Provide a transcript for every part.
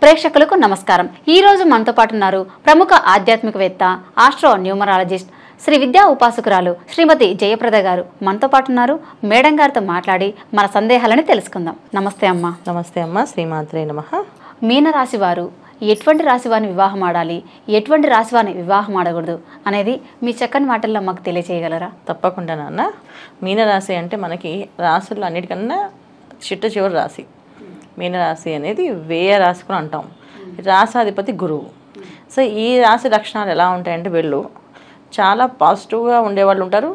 ప్రేక్షకులకు నమస్కారం. ఈ రోజు మనతో పాటు ఉన్నారు ప్రముఖ ఆధ్యాత్మికవేత్త, ఆస్ట్రో న్యూమరాలజిస్ట్, శ్రీ విద్యా ఉపాసకురాలు శ్రీమతి జయప్రద గారు మనతో పాటు ఉన్నారు. మేడం గారితో మాట్లాడి మన సందేహాలని తెలుసుకుందాం. నమస్తే అమ్మ. నమస్తే అమ్మ. శ్రీమాత్రే నమః. మీనరాశి వారు ఎటువంటి రాశి వారిని వివాహం ఆడాలి, ఎటువంటి రాశి వారిని వివాహం ఆడకూడదు అనేది మీ చక్కని మాటల్లో మాకు తెలియజేయగలరా? తప్పకుండా నాన్న. మీనరాశి అంటే మనకి రాశుల్లో అన్నిటికన్నా చిట్ట చివరి రాశి. మీనరాశి అనేది వ్యయ రాశి కూడా అంటాం. రాశాధిపతి గురువు. సో ఈ రాశి లక్షణాలు ఎలా ఉంటాయంటే, వీళ్ళు చాలా పాజిటివ్గా ఉండేవాళ్ళు ఉంటారు,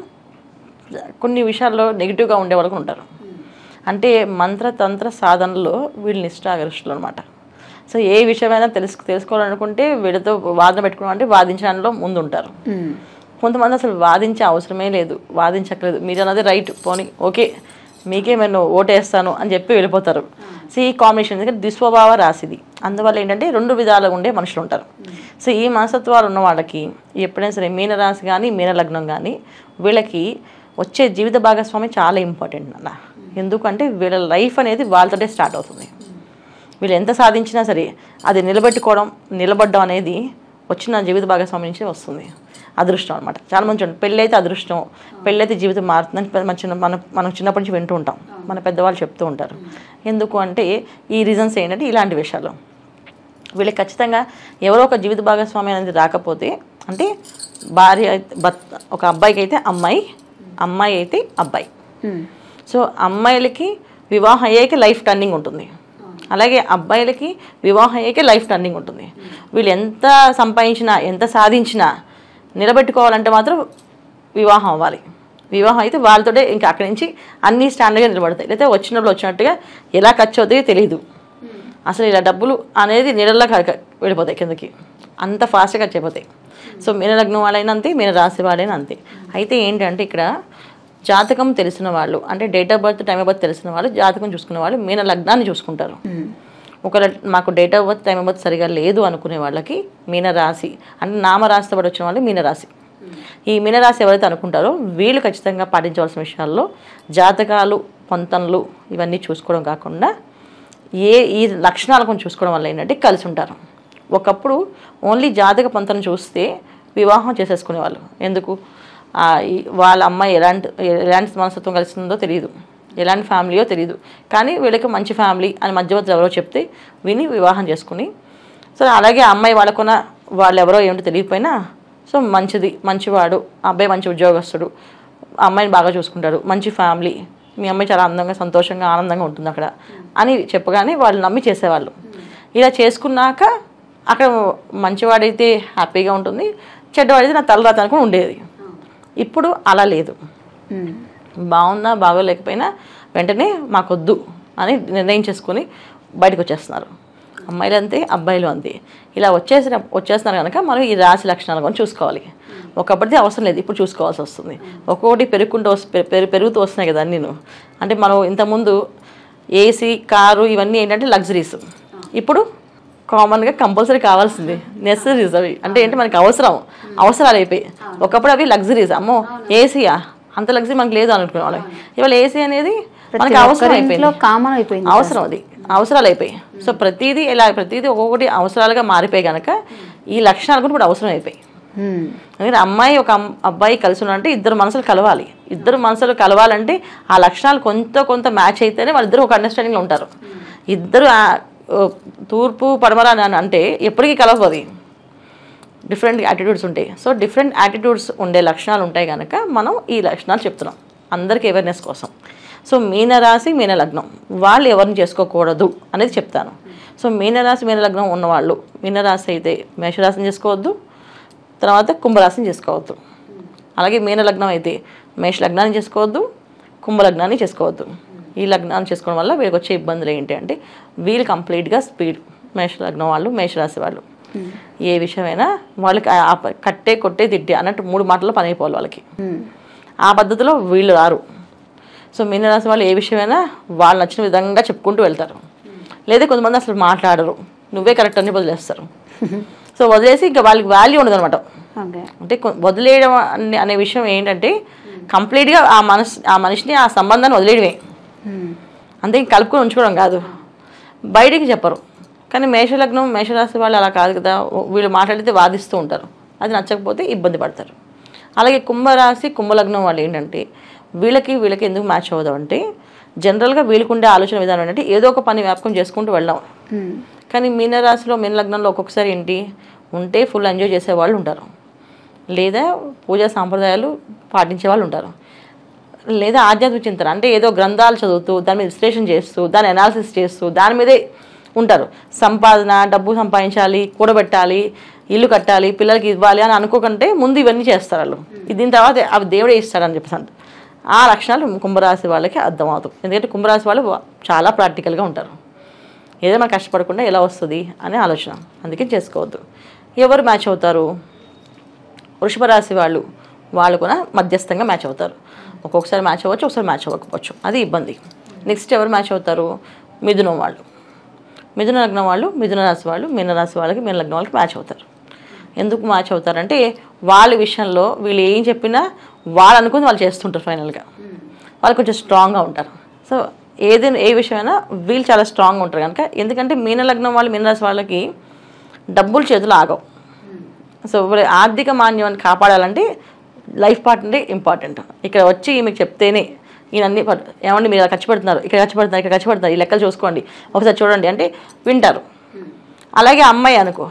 కొన్ని విషయాల్లో నెగిటివ్గా ఉండేవాళ్ళు కూడా ఉంటారు. అంటే మంత్రతంత్ర సాధనలో వీళ్ళు నిష్ఠాగరిష్ఠులు అనమాట. సో ఏ విషయమైనా తెలుసుకోవాలనుకుంటే వీళ్ళతో వాదన పెట్టుకోవడం అంటే వాదించడంలో ముందు ఉంటారు. కొంతమంది అసలు వాదించే అవసరమే లేదు, వాదించక్కలేదు, మీరు అన్నది రైట్, పోనీ ఓకే మీకే నేను ఓటేస్తాను అని చెప్పి వెళ్ళిపోతారు. సో ఈ కాంబినేషన్ ఎందుకంటే దుస్వభావ రాశిది. అందువల్ల ఏంటంటే రెండు విధాలుగా ఉండే మనుషులు ఉంటారు. సో ఈ మనస్తత్వాలు ఉన్న వాళ్ళకి ఎప్పుడైనా సరే మీనరాశి కానీ మీనలగ్నం కానీ వీళ్ళకి వచ్చే జీవిత భాగస్వామి చాలా ఇంపార్టెంట్ అన్న. ఎందుకంటే వీళ్ళ లైఫ్ అనేది వాళ్ళతోటే స్టార్ట్ అవుతుంది. వీళ్ళు ఎంత సాధించినా సరే అది నిలబడడం అనేది వచ్చిన జీవిత భాగస్వామి నుంచే వస్తుంది. అదృష్టం అనమాట. చాలా మంచి ఉంటుంది. పెళ్ళి అయితే అదృష్టం, పెళ్ళైతే జీవితం మారుతుందని మనం చిన్నప్పటి నుంచి వింటూ ఉంటాం, మన పెద్దవాళ్ళు చెప్తూ ఉంటారు. ఎందుకు అంటే ఈ రీజన్స్ ఏంటంటే ఇలాంటి విషయాలు వీళ్ళకి ఖచ్చితంగా ఎవరో ఒక జీవిత భాగస్వామి అనేది రాకపోతే, అంటే భార్య ఒక అబ్బాయికి అయితే అమ్మాయి, అమ్మాయి అయితే అబ్బాయి. సో అమ్మాయిలకి వివాహం అయ్యాక లైఫ్ టర్నింగ్ ఉంటుంది, అలాగే అబ్బాయిలకి వివాహం అయ్యాకే లైఫ్ టర్నింగ్ ఉంటుంది. వీళ్ళు ఎంత సంపాదించినా ఎంత సాధించినా నిలబెట్టుకోవాలంటే మాత్రం వివాహం అవ్వాలి. వివాహం అయితే వాళ్ళతోటే ఇంకా అక్కడి నుంచి అన్నీ స్టాండర్డ్గా నిలబడతాయి. లేకపోతే వచ్చినట్టుగా ఎలా ఖర్చు అవుతాయో తెలియదు. అసలు ఇలా డబ్బులు అనేది నీళ్ళల్లో వెళ్ళిపోతాయి కిందకి, అంత ఫాస్ట్గా ఖర్చు అయిపోతాయి. సో మీనలగ్నం వాళ్ళైనా అంతే, మీనరాశి వాళ్ళైనా అంతే. అయితే ఏంటంటే ఇక్కడ జాతకం తెలిసిన వాళ్ళు, అంటే date of birth, time of birth తెలిసిన వాళ్ళు, జాతకం చూసుకునే వాళ్ళు మీన లగ్నాన్ని చూసుకుంటారు. ఒకవేళ మాకు date of birth, time of birth సరిగా లేదు అనుకునే వాళ్ళకి మీనరాశి, అంటే నామరాశితో పాటు వచ్చిన వాళ్ళు మీనరాశి. ఈ మీనరాశి ఎవరైతే అనుకుంటారో వీళ్ళు ఖచ్చితంగా పాటించవలసిన విషయాల్లో జాతకాలు, పొంతనలు ఇవన్నీ చూసుకోవడం కాకుండా ఈ లక్షణాలు కొంచెం చూసుకోవడం వల్ల ఏంటంటే కలిసి ఉంటారు. ఒకప్పుడు ఓన్లీ జాతక పొంతన చూస్తే వివాహం చేసేసుకునేవాళ్ళు. ఎందుకు? వాళ్ళ అమ్మాయి ఎలాంటి మనస్తత్వం కలిసిందో తెలియదు, ఎలాంటి ఫ్యామిలీయో తెలియదు, కానీ వీళ్ళకి మంచి ఫ్యామిలీ అని మధ్యవర్తులు ఎవరో చెప్తే విని వివాహం చేసుకుని, సో అలాగే అమ్మాయి వాళ్ళు ఎవరో ఏమిటో తెలియకపోయినా, సో మంచివాడు అబ్బాయి, మంచి ఉద్యోగస్తుడు, అమ్మాయిని బాగా చూసుకుంటాడు, మంచి ఫ్యామిలీ, మీ అమ్మాయి చాలా అందంగా సంతోషంగా ఆనందంగా ఉంటుంది అక్కడ అని చెప్పగానే వాళ్ళు నమ్మి చేసేవాళ్ళు. ఇలా చేసుకున్నాక అక్కడ మంచివాడైతే హ్యాపీగా ఉంటుంది, చెడ్డవాడైతే నా తలరాత అనుకుని ఉండేది. ఇప్పుడు అలా లేదు. బాగున్నా బాగోలేకపోయినా వెంటనే మాకొద్దు అని నిర్ణయం చేసుకొని బయటకు వచ్చేస్తున్నారు. అమ్మాయిలు అంతే, అబ్బాయిలు అంతే. ఇలా వచ్చేస్తున్నారు కనుక మనం ఈ రాశి లక్షణాలు కూడా చూసుకోవాలి. ఒకప్పటిది అవసరం లేదు, ఇప్పుడు చూసుకోవాల్సి వస్తుంది. ఒక్కొక్కటి పెరుగుతూ వస్తున్నాయి కదా నేను. అంటే మనం ఇంతకుముందు ఏసీ, కారు ఇవన్నీ ఏంటంటే లగ్జరీస్, ఇప్పుడు కామన్గా కంపల్సరీ కావాల్సింది నెసరీస్. అవి అంటే ఏంటి, మనకి అవసరాలు అయిపోయి. ఒకప్పుడు అవి లగ్జరీస్, అమ్మో ఏసీయా అంత లగ్జరీ మనకు లేదు అనుకునే వాళ్ళకి. ఇవాళ ఏసీ అనేది మనకి అవసరం అయిపోయింది, అవసరాలు అయిపోయి. సో ప్రతిదీ ఒక్కొక్కటి అవసరాలుగా మారిపోయి కనుక ఈ లక్షణాలు కూడా ఇప్పుడు అవసరం అయిపోయి. ఎందుకంటే అమ్మాయి ఒక అబ్బాయి కలిసి ఉన్నారంటే ఇద్దరు మనసులు కలవాలి. ఇద్దరు మనసులు కలవాలంటే ఆ లక్షణాలు కొంత మ్యాచ్ అయితేనే వాళ్ళిద్దరు ఒక అండర్స్టాండింగ్లో ఉంటారు. ఇద్దరు తూర్పు పడమర అని అంటే ఎప్పటికీ కలవదు, డిఫరెంట్ యాటిట్యూడ్స్ ఉంటాయి. సో డిఫరెంట్ యాటిట్యూడ్స్ ఉండే లక్షణాలు ఉంటాయి కనుక మనం ఈ లక్షణాలు చెప్తున్నాం అందరికీ అవేర్నెస్ కోసం. సో మీనరాశి, మీనలగ్నం వాళ్ళు ఎవరిని చేసుకోకూడదు అనేది చెప్తాను. సో మీనరాశి, మీనలగ్నం ఉన్నవాళ్ళు, మీనరాశి అయితే మేషరాశిని చేసుకోవద్దు, తర్వాత కుంభరాశిని చేసుకోవద్దు. అలాగే మీనలగ్నం అయితే మేషలగ్నాన్ని చేసుకోవద్దు, కుంభలగ్నాన్ని చేసుకోవద్దు. ఈ లగ్నాన్ని చేసుకోవడం వల్ల వీళ్ళకి వచ్చే ఇబ్బందులు ఏంటి అంటే, వీళ్ళు కంప్లీట్గా స్పీడ్, మేషలగ్నం వాళ్ళు, మేషరాశి వాళ్ళు ఏ విషయమైనా వాళ్ళకి కొట్టే తిట్టి అన్నట్టు 3 మాటల్లో పని అయిపోవాలి వాళ్ళకి. ఆ పద్ధతిలో వీళ్ళు రారు. సో మీనరాశి వాళ్ళు ఏ విషయమైనా వాళ్ళు నచ్చిన విధంగా చెప్పుకుంటూ వెళ్తారు. లేదా కొంతమంది అసలు మాట్లాడరు, నువ్వే కరెక్ట్ అని వదిలేస్తారు. సో వదిలేసి ఇంకా వాళ్ళకి వాల్యూ ఉండదు అనమాట. అంటే వదిలేయడం అనే విషయం ఏంటంటే కంప్లీట్గా ఆ మనిషిని, ఆ సంబంధాన్ని వదిలేయడమే. అంతే, కలుపుకొని ఉంచుకోవడం కాదు. బయటికి చెప్పరు కానీ మేషలగ్నం మేషరాశి వాళ్ళు అలా కాదు కదా, వీళ్ళు మాట్లాడితే వాదిస్తూ ఉంటారు, అది నచ్చకపోతే ఇబ్బంది పడతారు. అలాగే కుంభరాశి కుంభలగ్నం వాళ్ళు ఏంటంటే వీళ్ళకి ఎందుకు మ్యాచ్ అవ్వదు అంటే జనరల్గా వీళ్ళకుండే ఆలోచన విధానం ఏంటంటే ఏదో ఒక పని వ్యాపకం చేసుకుంటూ వెళ్ళాం. కానీ మీనరాశిలో మీనలగ్నంలో ఒక్కొక్కసారి ఏంటి ఉంటే ఫుల్ ఎంజాయ్ చేసే వాళ్ళు ఉంటారు, లేదా పూజా సాంప్రదాయాలు పాటించే వాళ్ళు ఉంటారు, లేదా ఆధ్యాత్మిక చింతన అంటే ఏదో గ్రంథాలు చదువుతూ దాని మీద విశ్లేషణ చేస్తూ దాన్ని అనాలిసిస్ చేస్తూ దాని మీదే ఉంటారు. సంపాదన, డబ్బు సంపాదించాలి, కూడబెట్టాలి, ఇల్లు కట్టాలి, పిల్లలకి ఇవ్వాలి అని అనుకోకంటే ముందు ఇవన్నీ చేస్తారు వాళ్ళు. దీని తర్వాత అవి దేవుడే ఇస్తాడని చెప్పేసి ఆ లక్షణాలు కుంభరాశి వాళ్ళకి అర్థమవుతుంది. ఎందుకంటే కుంభరాశి వాళ్ళు చాలా ప్రాక్టికల్గా ఉంటారు, ఏదైనా కష్టపడకుండా ఎలా వస్తుంది అనే ఆలోచన, అందుకే చేసుకోవద్దు. ఎవరు మ్యాచ్ అవుతారు? వృషభ రాశి వాళ్ళు కూడా మధ్యస్థంగా మ్యాచ్ అవుతారు. ఒక్కొక్కసారి మ్యాచ్ అవ్వచ్చు, ఒకసారి మ్యాచ్ అవ్వకపోవచ్చు, అది ఇబ్బంది. నెక్స్ట్ ఎవరు మ్యాచ్ అవుతారు? మిథునం వాళ్ళు, మిథున లగ్నం వాళ్ళు, మిథున రాశి వాళ్ళు మీనరాశి వాళ్ళకి మీన లగ్నం వాళ్ళకి మ్యాచ్ అవుతారు. ఎందుకు మ్యాచ్ అవుతారంటే వాళ్ళ విషయంలో వీళ్ళు ఏం చెప్పినా వాళ్ళు అనుకుని వాళ్ళు చేస్తుంటారు. ఫైనల్గా వాళ్ళు కొంచెం స్ట్రాంగ్గా ఉంటారు. సో ఏ విషయమైనా వీళ్ళు చాలా స్ట్రాంగ్గా ఉంటారు కనుక, ఎందుకంటే మీన లగ్నం వాళ్ళు మీనరాశి వాళ్ళకి డబ్బులు చేతులు ఆగవు. సో ఆర్థిక మాన్యాన్ని కాపాడాలంటే లైఫ్ పార్ట్నరే ఇంపార్టెంట్. ఇక్కడ వచ్చి మీకు చెప్తేనే ఈయనన్నీ ఏమండి మీరు ఖర్చు పెడుతున్నారు, ఇక్కడ ఖర్చు పెడుతున్నారు, ఈ లెక్కలు చూసుకోండి, ఒకసారి చూడండి అంటే వింటారు. అలాగే అమ్మాయి అనుకో,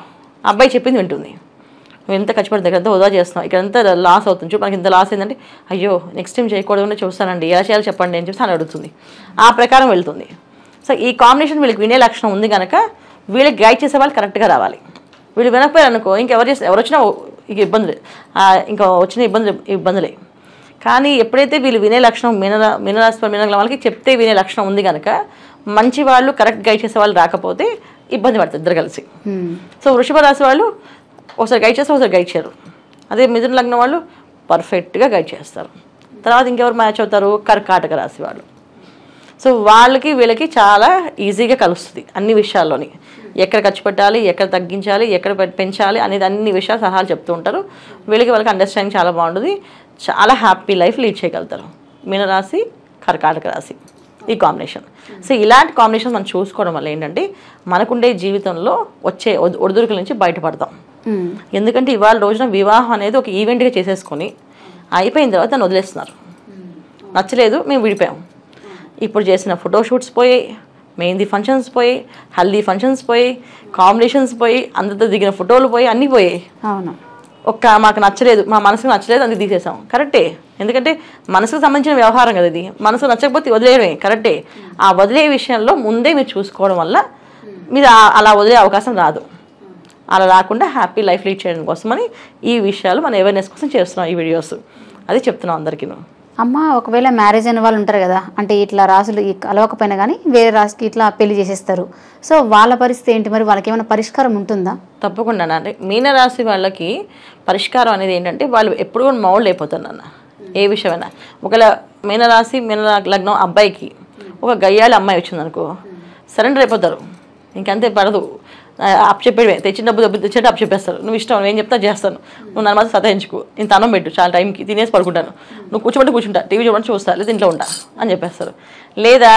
అబ్బాయి చెప్పింది వింటుంది. నువ్వు ఎంత ఖర్చు పెడతావు, ఇక్కడంతా వృధా చేస్తున్నావు, ఇక్కడంతా లాస్ అవుతుంది, చూడు మనకి ఇంత లాస్ ఏంటంటే అయ్యో నెక్స్ట్ టైం చేయకూడదు చూస్తానండి, ఎలా చేయాలో చెప్పండి అని చెప్పి అని అడుగుతుంది. ఆ ప్రకారం వెళ్తుంది. సో ఈ కాంబినేషన్ వీళ్ళకి వినే లక్షణం ఉంది కనుక వీళ్ళకి గైడ్ చేసే వాళ్ళు కరెక్ట్గా రావాలి. వీళ్ళు వినకపోయారు అనుకో ఎవరు వచ్చినా ఇక ఇబ్బందులే, ఇంకా వచ్చిన ఇబ్బందులే. కానీ ఎప్పుడైతే వీళ్ళు వినే లక్షణం మీనరాశి మీనలగ్నం వాళ్ళకి చెప్తే వినే లక్షణం ఉంది కనుక మంచి వాళ్ళు కరెక్ట్ గైడ్ చేసే వాళ్ళు రాకపోతే ఇబ్బంది పడుతుంది ఇద్దరు కలిసి. సో వృషభ రాశి వాళ్ళు ఒకసారి గైడ్ చేస్తారు, ఒకసారి గైడ్ చేయరు. అదే మిథున లగ్నం వాళ్ళు పర్ఫెక్ట్గా గైడ్ చేస్తారు. తర్వాత ఇంకెవరు మ్యాచ్ అవుతారు? కర్కాటక రాశి వాళ్ళు. సో వాళ్ళకి వీళ్ళకి చాలా ఈజీగా కలుస్తుంది అన్ని విషయాల్లోని. ఎక్కడ ఖర్చు పెట్టాలి, ఎక్కడ తగ్గించాలి, ఎక్కడ పెంచాలి అనేది అన్ని విషయాలు సలహాలు చెప్తూ ఉంటారు. వాళ్ళకి అండర్స్టాండింగ్ చాలా బాగుంటుంది, చాలా హ్యాపీ లైఫ్ లీడ్ చేయగలుగుతారు. మీనరాశి కర్కాటక రాశి ఈ కాంబినేషన్. సో ఇలాంటి కాంబినేషన్ మనం చూసుకోవడం వల్ల ఏంటంటే మనకుండే జీవితంలో వచ్చే ఒడిదుడుకుల నుంచి బయటపడతాం. ఎందుకంటే ఇవాళ రోజున వివాహం అనేది ఒక ఈవెంట్గా చేసేసుకొని అయిపోయిన తర్వాత దాన్ని వదిలేస్తున్నారు. నచ్చలేదు, మేము విడిపోయాం. ఇప్పుడు చేసిన ఫోటోషూట్స్ పోయి, మెహందీ ఫంక్షన్స్ పోయి, హల్దీ ఫంక్షన్స్ పోయి, కాంబినేషన్స్ పోయి, అందరితో దిగిన ఫోటోలు పోయి, అన్నీ పోయాయి. అవును. మాకు నచ్చలేదు, మా మనసుకు నచ్చలేదు, అందుకు తీసేసాం. కరెక్టే, ఎందుకంటే మనసుకు సంబంధించిన వ్యవహారం కదా ఇది. మనసుకు నచ్చకపోతే వదిలేయడమే కరెక్టే. ఆ వదిలే విషయంలో ముందే మీరు చూసుకోవడం వల్ల మీరు అలా వదిలే అవకాశం రాదు. అలా రాకుండా హ్యాపీ లైఫ్ లీడ్ చేయడం కోసమని ఈ విషయాలు మన అవేర్నెస్ కోసం చేస్తున్నాం ఈ వీడియోస్. అది చెప్తున్నాం అందరికీ. అమ్మ, ఒకవేళ మ్యారేజ్ అయిన వాళ్ళు ఉంటారు కదా, అంటే ఇట్లా రాసులు కలవకపోయినా కానీ వేరే రాశికి ఇట్లా పెళ్లి చేసేస్తారు. సో వాళ్ళ పరిస్థితి ఏంటి మరి? వాళ్ళకి ఏమైనా పరిష్కారం ఉంటుందా? తప్పకుండా అంటే మీనరాశి వాళ్ళకి పరిష్కారం అనేది ఏంటంటే వాళ్ళు ఎప్పుడు మౌల్డ్ అయిపోతారు నాన్న. ఏ విషయమైనా ఒకవేళ మీనరాశి మీన లగ్నం అబ్బాయికి ఒక గయ్యాలి అమ్మాయి వచ్చిందనుకో సరెండర్ అయిపోతారు. ఇంకంతే పడదు, అప్పచెప్పేవే. తెచ్చిన డబ్బు తెచ్చేట అప్పచెప్పేస్తారు. నువ్వు ఇష్టం, నేను చెప్తా చేస్తాను, నువ్వు నన్ను మాత్రం సతాయించుకు, ఇంత అన్నం పెట్టు చాలా టైంకి, తినేసి పడుకుంటాను, నువ్వు కూర్చోండి, టీవీ చూడండి చూస్తా, లేదా ఇంట్లో ఉంటా అని చెప్పేస్తారు. లేదా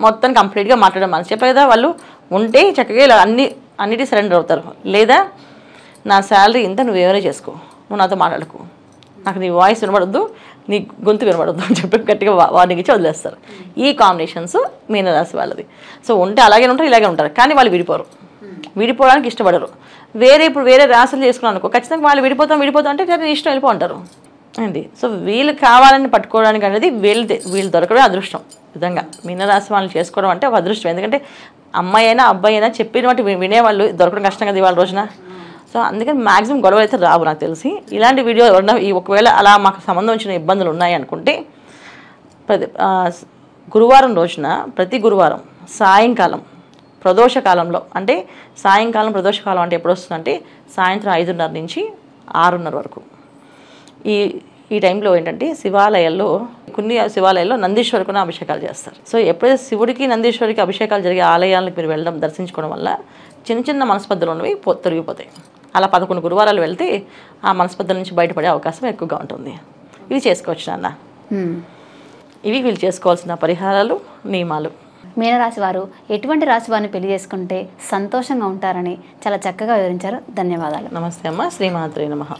మొత్తం కంప్లీట్గా మాట్లాడడం మనసు చెప్పే కదా, వాళ్ళు ఉంటే చక్కగా ఇలా అన్నిటి సరెండర్ అవుతారు. లేదా నా శాలరీ ఇంత, నువ్వు ఎవరే చేసుకో, నువ్వు నాతో మాట్లాడకు, నాకు నీ వాయిస్ వినబడద్దు, నీ గొంతు వినబడద్దు అని చెప్పి గట్టిగా వార్నింగ్ ఇచ్చి వదిలేస్తారు. ఈ కాంబినేషన్స్ మీనరాశి వాళ్ళది. సో ఉంటే అలాగే ఉంటారు, ఇలాగే ఉంటారు, కానీ వాళ్ళు విడిపోవడానికి ఇష్టపడరు. ఇప్పుడు వేరే రాశులు చేసుకున్నాను అనుకో, ఖచ్చితంగా వాళ్ళు విడిపోతాం అంటే నేను ఇష్టం వెళ్ళిపో అంటారు అండి. సో వీళ్ళు కావాలని పట్టుకోవడానికి అనేది వీళ్ళు దొరకడం అదృష్టం. విధంగా మీనరాశి వాళ్ళని చేసుకోవడం అంటే ఒక అదృష్టం. ఎందుకంటే అమ్మాయి అయినా అబ్బాయి అయినా చెప్పిన వాటి వినేవాళ్ళు దొరకడం కష్టం కదా ఇవాళ రోజున. సో అందుకని మ్యాక్సిమం గొడవలు అయితే రావు నాకు తెలిసి. ఇలాంటి వీడియో ఒకవేళ అలా మాకు సంబంధం వచ్చిన ఇబ్బందులు ఉన్నాయి అనుకుంటే గురువారం రోజున ప్రతి గురువారం సాయంకాలం ప్రదోషకాలంలో, అంటే సాయంకాలం ప్రదోషకాలం అంటే ఎప్పుడు వస్తుందంటే సాయంత్రం 5:30 నుంచి 6:30 వరకు. ఈ టైంలో ఏంటంటే కొన్ని శివాలయాల్లో నందీశ్వరికి అభిషేకాలు చేస్తారు. సో ఎప్పుడైతే శివుడికి నందీశ్వరికి అభిషేకాలు జరిగే ఆలయాలకు మీరు వెళ్ళడం దర్శించుకోవడం వల్ల చిన్న మనస్పర్ధలు ఉన్నవి తొలగిపోతాయి. అలా 11 గురువారాలు వెళ్తే ఆ మనస్పర్ధల నుంచి బయటపడే అవకాశం ఎక్కువగా ఉంటుంది. ఇవి చేసుకోవచ్చు నాన్న. ఇవి వీళ్ళు చేసుకోవాల్సిన పరిహారాలు, నియమాలు. మీనరాశి వారు ఎటువంటి రాశి వారిని పెళ్లి చేసుకుంటే సంతోషంగా ఉంటారని చాలా చక్కగా వివరించారు. ధన్యవాదాలు. నమస్తే అమ్మ. శ్రీమాత్రే నమః.